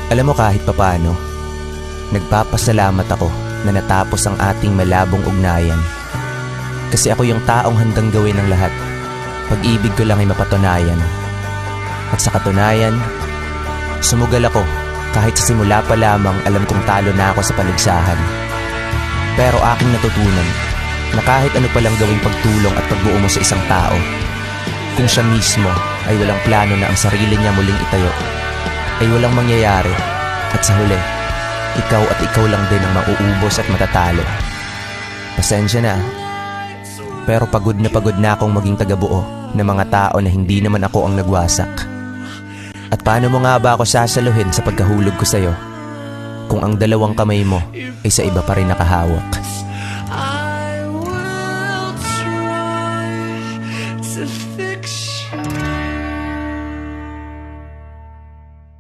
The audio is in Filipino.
Alam mo, kahit papano, nagpapasalamat ako na natapos ang ating malabong ugnayan. Kasi ako yung taong handang gawin ng lahat. Pag-ibig ko lang ay mapatunayan. At sa katunayan, sumugal ako kahit sa simula pa lamang alam kong talo na ako sa paligsahan. Pero aking natutunan na kahit ano palang gawing pagtulong at pagbuo mo sa isang tao, kung siya mismo ay walang plano na ang sarili niya muling itayo, ay walang mangyayari at sa huli, ikaw at ikaw lang din ang mauubos at matatalo. Pasensya na, pero pagod na akong maging tagabuo ng mga tao na hindi naman ako ang nagwasak. At paano mo nga ba ako sasaluhin sa pagkahulog ko sa'yo kung ang dalawang kamay mo ay sa iba pa rin nakahawak?